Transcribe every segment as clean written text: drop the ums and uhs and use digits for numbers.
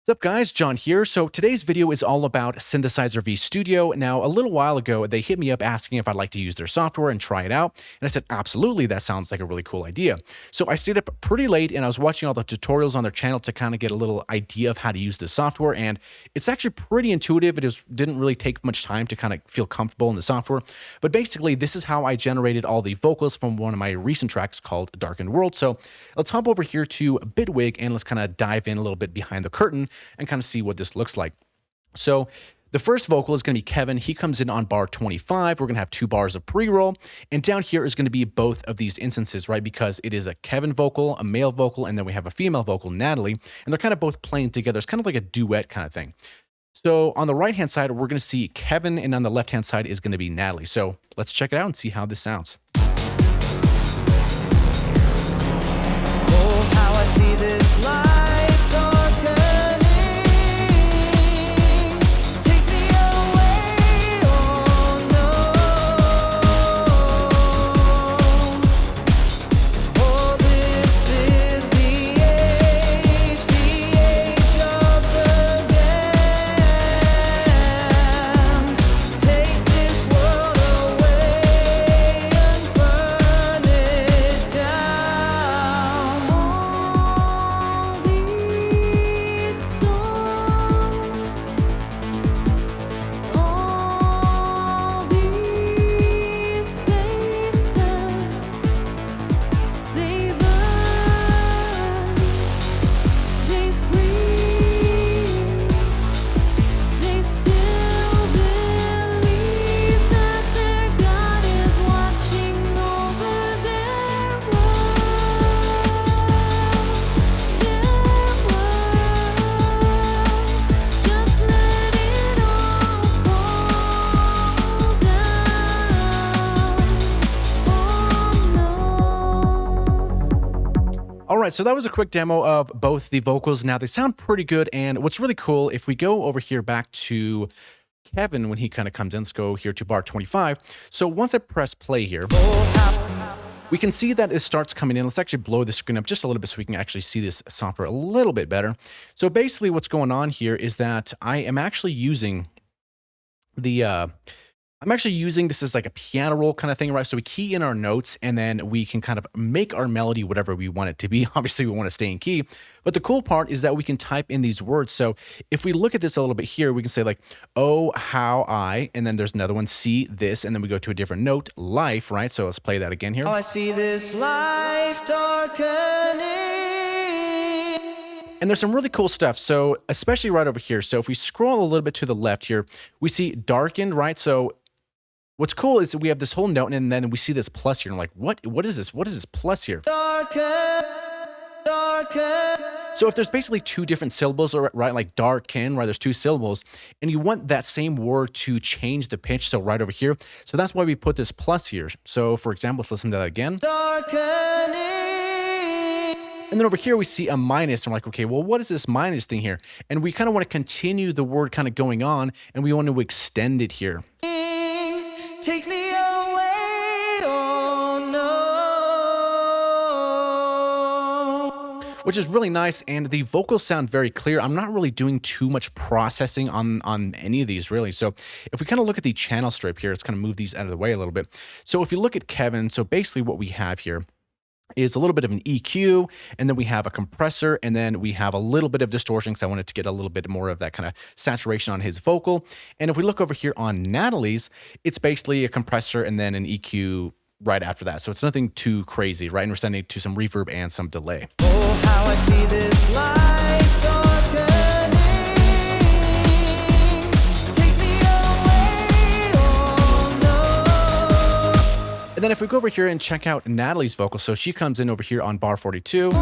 What's up guys, John here. So today's video is all about Synthesizer V Studio. Now, a little while ago, they hit me up asking if I'd like to use their software and try it out. And I said, absolutely, that sounds like a really cool idea. So I stayed up pretty late and I was watching all the tutorials on their channel to kind of get a little idea of how to use the software. And it's actually pretty intuitive. Didn't really take much time to kind of feel comfortable in the software. But basically, this is how I generated all the vocals from one of my recent tracks called Darkened World. So let's hop over here to Bitwig and let's kind of dive in a little bit behind the curtain and kind of see what this looks like. So the first vocal is going to be Kevin. He comes in on bar 25. We're going to have 2 bars of pre-roll. And down here is going to be both of these instances, right? Because it is a Kevin vocal, a male vocal, and then we have a female vocal, Natalie. And they're kind of both playing together. It's kind of like a duet kind of thing. So on the right-hand side, we're going to see Kevin, and on the left-hand side is going to be Natalie. So let's check it out and see how this sounds. Oh, how I see this life. All right, so that was a quick demo of both the vocals. Now, they sound pretty good, and what's really cool, if we go over here back to Kevin when he kind of comes in, let's go here to bar 25. So once I press play here, we can see that it starts coming in. Let's actually blow the screen up just a little bit so we can actually see this software a little bit better. So basically what's going on here is that I am actually using the... this as like a piano roll kind of thing, right? So we key in our notes and then we can kind of make our melody whatever we want it to be. Obviously, we want to stay in key. But the cool part is that we can type in these words. So if we look at this a little bit here, we can say like, oh, how I, and then there's another one, see this, and then we go to a different note, life, right? So let's play that again here. Oh, I see this life darkening. And there's some really cool stuff. So especially right over here. So if we scroll a little bit to the left here, we see darkened, right? So what's cool is that we have this whole note and then we see this plus here. And I'm like, what is this? What is this plus here? Darken. So if there's basically 2 different syllables, right, like darken, right, there's 2 syllables, and you want that same word to change the pitch, so right over here. So that's why we put this plus here. So for example, let's listen to that again. Darkening. And then over here we see a minus. And we're like, okay, well, what is this minus thing here? And we kind of want to continue the word kind of going on, and we want to extend it here. Take me away, oh no. Which is really nice, and the vocals sound very clear. I'm not really doing too much processing on any of these, really. So if we kind of look at the channel strip here, let's kind of move these out of the way a little bit. So if you look at Kevin, so basically what we have here is a little bit of an EQ, and then we have a compressor, and then we have a little bit of distortion because I wanted to get a little bit more of that kind of saturation on his vocal. And if we look over here on Natalie's, it's basically a compressor and then an EQ right after that. So it's nothing too crazy, right? And we're sending it to some reverb and some delay. Oh, how I see this life darkening. Take me away, oh no. And then if we go over here and check out Natalie's vocal, so she comes in over here on bar 42.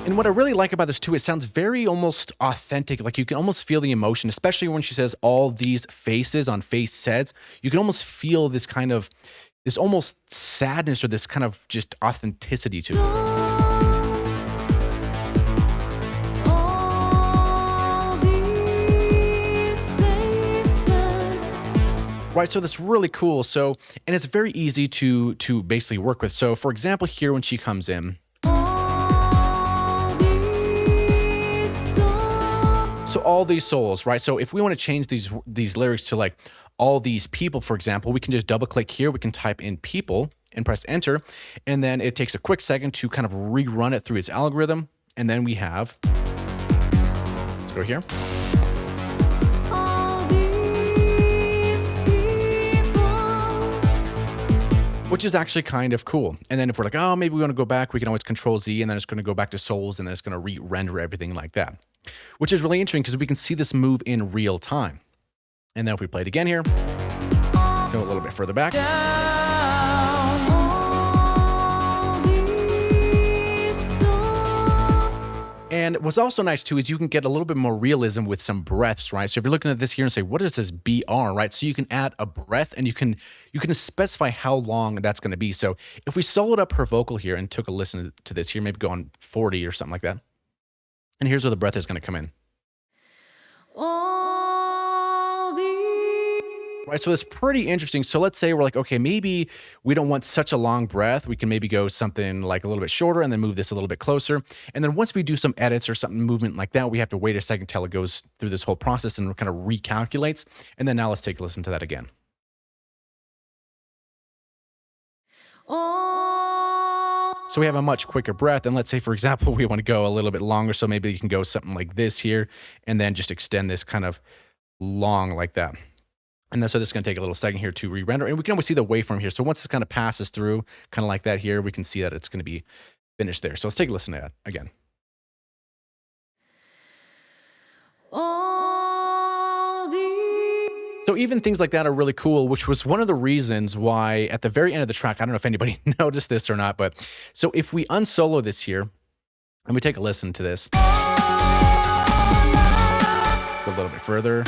And what I really like about this too, it sounds very almost authentic. Like you can almost feel the emotion, especially when she says all these faces on face sets. You can almost feel this kind of, this almost sadness or this kind of just authenticity to it. right? So that's really cool. So, and it's very easy to basically work with. So for example, here when she comes in, so all these souls, right? So if we want to change these lyrics to like all these people, for example, we can just double click here. We can type in people and press enter. And then it takes a quick second to kind of rerun it through its algorithm. And then we have, let's go here. Which is actually kind of cool. And then if we're like, oh, maybe we want to go back, we can always Control Z, and then it's going to go back to souls, and then it's going to re-render everything like that, which is really interesting because we can see this move in real time. And then if we play it again here, go a little bit further back. And what's also nice too is you can get a little bit more realism with some breaths, right? So if you're looking at this here and say, what is this BR, right? So you can add a breath and you can specify how long that's going to be. So if we soloed up her vocal here and took a listen to this here, maybe go on 40 or something like that. And here's where the breath is going to come in. Right, so it's pretty interesting. So let's say we're like, okay, maybe we don't want such a long breath. We can maybe go something like a little bit shorter and then move this a little bit closer. And then once we do some edits or something movement like that, we have to wait a second till it goes through this whole process and kind of recalculates. And then now let's take a listen to that again. So we have a much quicker breath. And let's say, for example, we want to go a little bit longer. So maybe you can go something like this here and then just extend this kind of long like that. And then so this is going to take a little second here to re-render. And we can always see the waveform here. So once this kind of passes through, kind of like that here, we can see that it's going to be finished there. So let's take a listen to that again. So even things like that are really cool, which was one of the reasons why at the very end of the track, I don't know if anybody noticed this or not, but so if we unsolo this here and we take a listen to this, go a little bit further.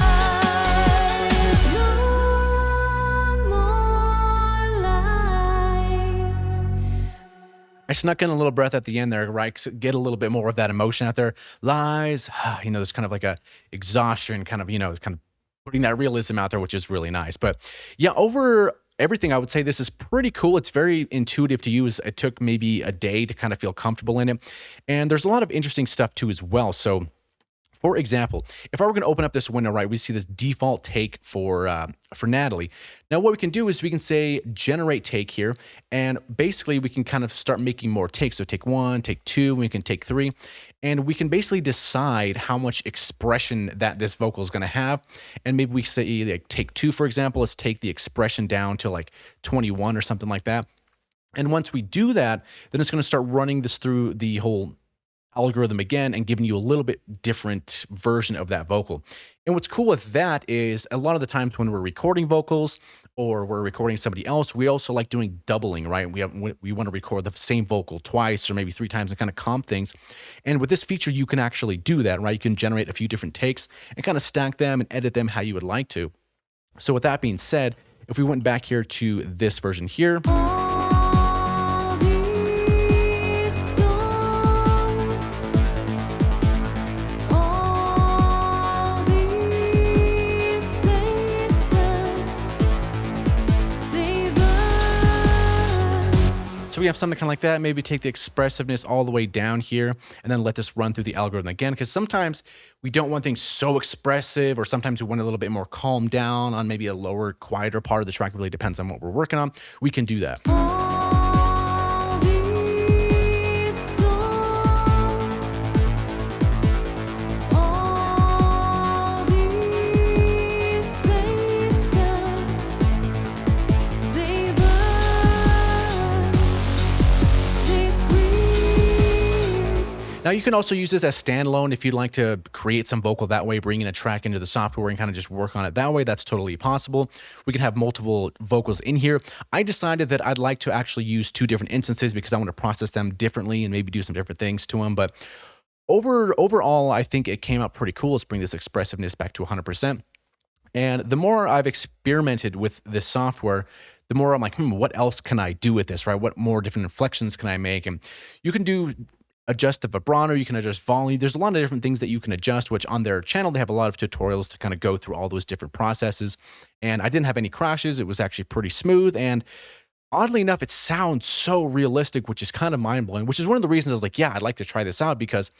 I snuck in a little breath at the end there, right? Get a little bit more of that emotion out there. Lies, there's kind of like a exhaustion, kind of, kind of putting that realism out there, which is really nice. But yeah, over everything, I would say this is pretty cool. It's very intuitive to use. It took maybe a day to kind of feel comfortable in it. And there's a lot of interesting stuff too as well. So for example, if I were going to open up this window, right, we see this default take for Natalie. Now what we can do is we can say generate take here, and basically we can kind of start making more takes. So take 1, take 2, we can take 3, and we can basically decide how much expression that this vocal is going to have. And maybe we say like take 2, for example, let's take the expression down to like 21 or something like that. And once we do that, then it's going to start running this through the whole algorithm again and giving you a little bit different version of that vocal. And what's cool with that is a lot of the times when we're recording vocals or we're recording somebody else, we also like doing doubling, right? We want to record the same vocal twice or maybe 3 times and kind of comp things. And with this feature, you can actually do that, right? You can generate a few different takes and kind of stack them and edit them how you would like to. So with that being said, if we went back here to this version here, so we have something kind of like that. Maybe take the expressiveness all the way down here and then let this run through the algorithm again. Because sometimes we don't want things so expressive, or sometimes we want a little bit more calm down on maybe a lower, quieter part of the track. It really depends on what we're working on. We can do that. Now you can also use this as standalone if you'd like to create some vocal that way, bring in a track into the software and kind of just work on it that way. That's totally possible. We can have multiple vocals in here. I decided that I'd like to actually use 2 different instances because I want to process them differently and maybe do some different things to them. But overall, I think it came out pretty cool. Let's bring this expressiveness back to 100%. And the more I've experimented with this software, the more I'm like, what else can I do with this, right? What more different inflections can I make? And you can do adjust the vibrato, you can adjust volume. There's a lot of different things that you can adjust, which on their channel, they have a lot of tutorials to kind of go through all those different processes. And I didn't have any crashes. It was actually pretty smooth. And oddly enough, it sounds so realistic, which is kind of mind blowing, which is one of the reasons I was like, yeah, I'd like to try this out, because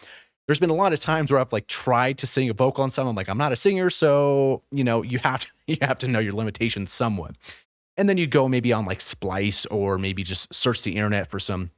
there's been a lot of times where I've like tried to sing a vocal on something. I'm like, I'm not a singer. So, you have to, you have to know your limitations somewhat. And then you go maybe on like Splice, or maybe just search the internet for some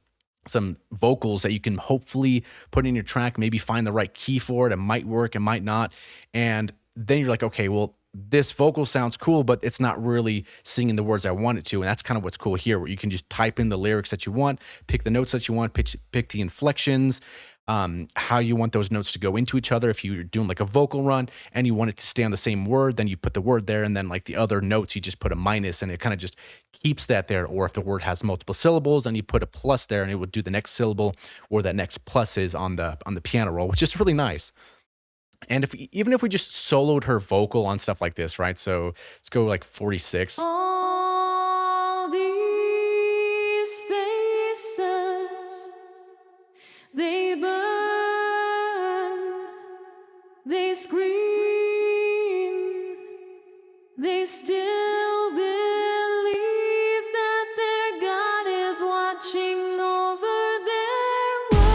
vocals that you can hopefully put in your track, maybe find the right key for it. It might work, it might not. And then you're like, okay, well, this vocal sounds cool, but it's not really singing the words I want it to. And that's kind of what's cool here, where you can just type in the lyrics that you want, pick the notes that you want, pick the inflections, how you want those notes to go into each other. If you're doing like a vocal run and you want it to stay on the same word, then you put the word there, and then like the other notes, you just put a minus, and it kind of just keeps that there. Or if the word has multiple syllables, then you put a plus there, and it would do the next syllable where that next plus is on the piano roll, which is really nice. And even if we just soloed her vocal on stuff like this, right? So let's go like 46. All these faces, they burn, they scream, they still believe that their God is watching over their world.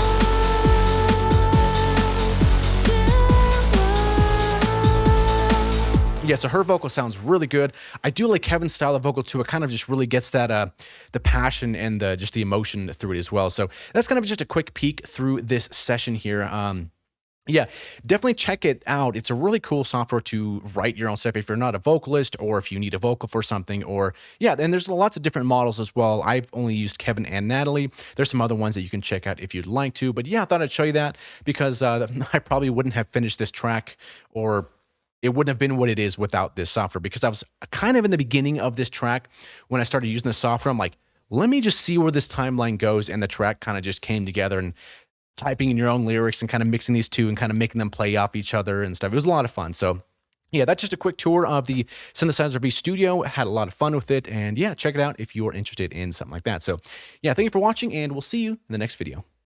Yeah, so her vocal sounds really good. I do like Kevin's style of vocal too. It kind of just really gets that the passion and the emotion through it as well. So that's kind of just a quick peek through this session here. Yeah, definitely check it out. It's a really cool software to write your own stuff if you're not a vocalist, or if you need a vocal for something, or yeah, and there's lots of different models as well. I've only used Kevin and Natalie. There's some other ones that you can check out if you'd like to. But yeah, I thought I'd show you that, because I probably wouldn't have finished this track, or it wouldn't have been what it is without this software, because I was kind of in the beginning of this track when I started using the software. I'm like, let me just see where this timeline goes. And the track kind of just came together, and typing in your own lyrics and kind of mixing these two and kind of making them play off each other and stuff. It was a lot of fun. So yeah, that's just a quick tour of the Synthesizer V Studio. Had a lot of fun with it. And yeah, check it out if you're interested in something like that. So yeah, thank you for watching, and we'll see you in the next video.